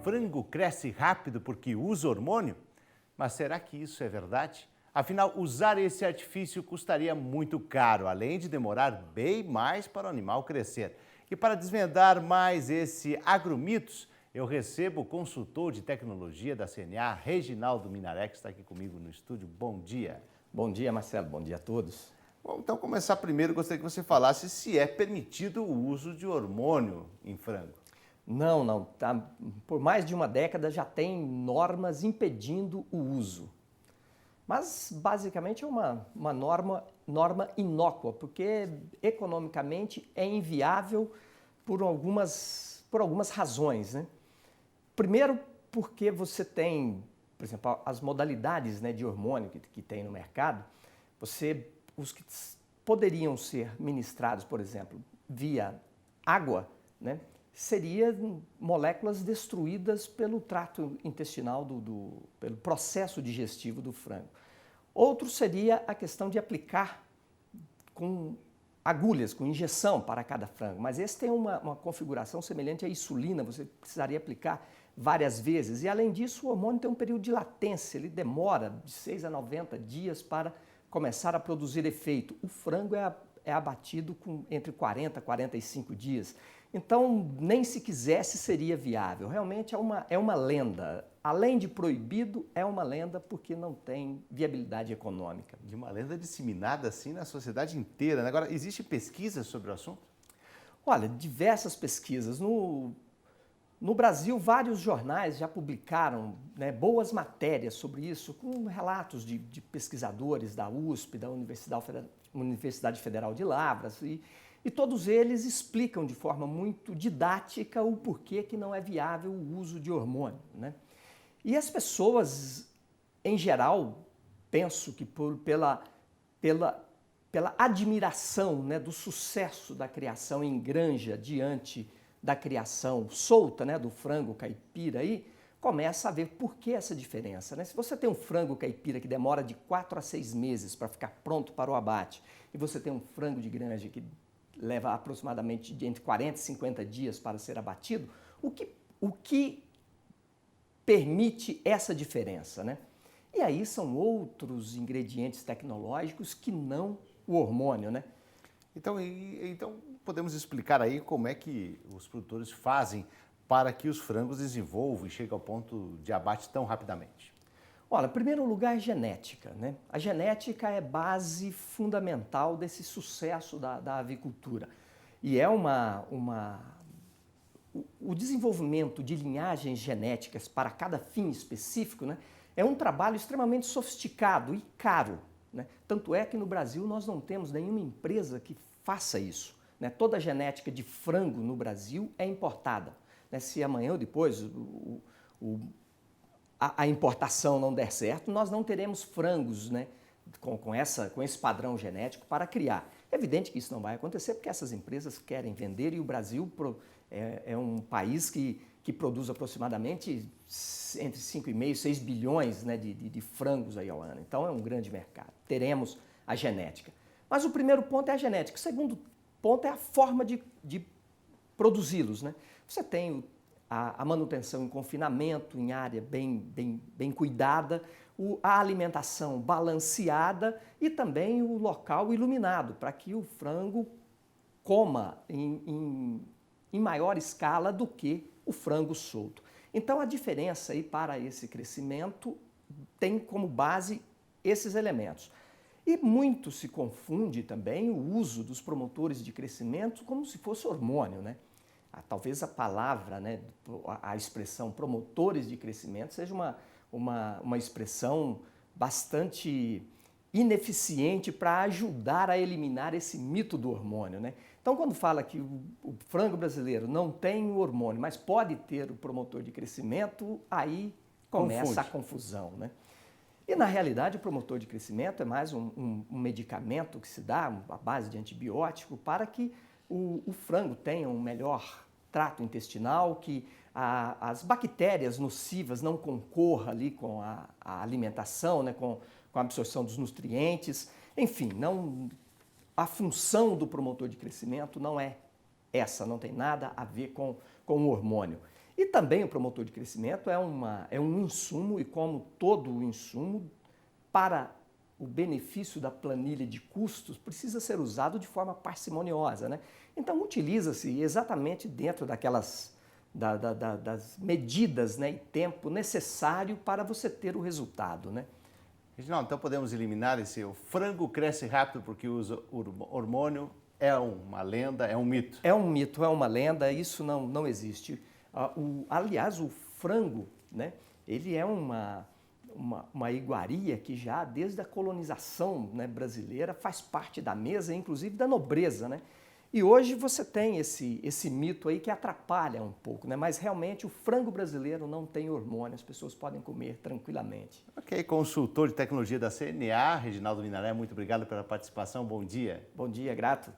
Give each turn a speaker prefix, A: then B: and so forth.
A: frango cresce rápido porque usa hormônio? Mas será que isso é verdade? Afinal, usar esse artifício custaria muito caro, além de demorar bem mais para o animal crescer. E para desvendar mais esse agromitos, eu recebo o consultor de tecnologia da CNA, Reginaldo Minaré, que está aqui comigo no estúdio. Bom dia.
B: Bom dia, Marcelo. Bom dia a todos.
A: Bom, então, começar primeiro, gostaria que você falasse se é permitido o uso de hormônio em frango.
B: Não. Por mais de uma década já tem normas impedindo o uso. Mas, basicamente, é uma norma inócua, porque economicamente é inviável por algumas razões, né? Primeiro, porque você tem, por exemplo, as modalidades, né, de hormônio que tem no mercado, os que poderiam ser ministrados, por exemplo, via água, né, seriam moléculas destruídas pelo trato intestinal, pelo processo digestivo do frango. Outro seria a questão de aplicar com agulhas, com injeção para cada frango, mas esse tem uma configuração semelhante à insulina, você precisaria aplicar várias vezes. E além disso, o hormônio tem um período de latência, ele demora de 6 a 90 dias para começar a produzir efeito. O frango é abatido entre 40 e 45 dias. Então, nem se quisesse seria viável. Realmente é uma lenda. Além de proibido, é uma lenda porque não tem viabilidade econômica.
A: De uma lenda disseminada assim na sociedade inteira, né? Agora, existe pesquisa sobre o assunto?
B: Olha, diversas pesquisas. No Brasil, vários jornais já publicaram, né, boas matérias sobre isso, com relatos de pesquisadores da USP, da Universidade Federal de Lavras, e todos eles explicam de forma muito didática o porquê que não é viável o uso de hormônio, né? E as pessoas, em geral, penso que pela admiração, né, do sucesso da criação em granja diante da criação solta, né, do frango caipira, aí começa a ver por que essa diferença, né? Se você tem um frango caipira que demora de 4 a 6 meses para ficar pronto para o abate, e você tem um frango de granja que leva aproximadamente entre 40 e 50 dias para ser abatido, o que permite essa diferença, né? E aí são outros ingredientes tecnológicos que não o hormônio, né?
A: Então podemos explicar aí como é que os produtores fazem para que os frangos desenvolvam e cheguem ao ponto de abate tão rapidamente?
B: Olha, em primeiro lugar, genética, né? A genética é base fundamental desse sucesso da avicultura. E é o desenvolvimento de linhagens genéticas para cada fim específico, né, é um trabalho extremamente sofisticado e caro, né? Tanto é que no Brasil nós não temos nenhuma empresa que faça isso, né? Toda a genética de frango no Brasil é importada, né? Se amanhã ou depois a importação não der certo, nós não teremos frangos, né, com esse padrão genético para criar. É evidente que isso não vai acontecer porque essas empresas querem vender e o Brasil é um país que produz aproximadamente entre 5,5 e 6 bilhões, né, de frangos aí ao ano. Então é um grande mercado. Teremos a genética. Mas o primeiro ponto é a genética. O segundo ponto é a forma de produzi-los, né? Você tem a manutenção em confinamento, em área bem cuidada, a alimentação balanceada e também o local iluminado, para que o frango coma em maior escala do que o frango solto. Então a diferença aí para esse crescimento tem como base esses elementos. E muito se confunde também o uso dos promotores de crescimento como se fosse hormônio, né? Talvez a palavra, né, a expressão promotores de crescimento seja uma expressão bastante ineficiente para ajudar a eliminar esse mito do hormônio, né? Então, quando fala que o frango brasileiro não tem o hormônio, mas pode ter o promotor de crescimento, aí começa a confusão, né? E, na realidade, o promotor de crescimento é mais um medicamento que se dá à base de antibiótico para que o frango tenha um melhor trato intestinal, que as bactérias nocivas não concorram ali com a alimentação, né, com a absorção dos nutrientes. Enfim, a função do promotor de crescimento não é essa, não tem nada a ver com o hormônio. E também o promotor de crescimento é um insumo, e como todo insumo, para o benefício da planilha de custos, precisa ser usado de forma parcimoniosa, né? Então, utiliza-se exatamente dentro das medidas, né, e tempo necessário para você ter o resultado, né?
A: Reginaldo, então podemos eliminar o frango cresce rápido porque usa hormônio, é uma lenda, é um mito.
B: É um mito, é uma lenda, isso não existe. Aliás, o frango, né, ele é uma iguaria que já desde a colonização, né, brasileira faz parte da mesa, inclusive da nobreza, né? E hoje você tem esse mito aí que atrapalha um pouco, né? Mas realmente o frango brasileiro não tem hormônio, as pessoas podem comer tranquilamente.
A: Ok, consultor de tecnologia da CNA, Reginaldo Minaré, muito obrigado pela participação, bom dia.
B: Bom dia, grato.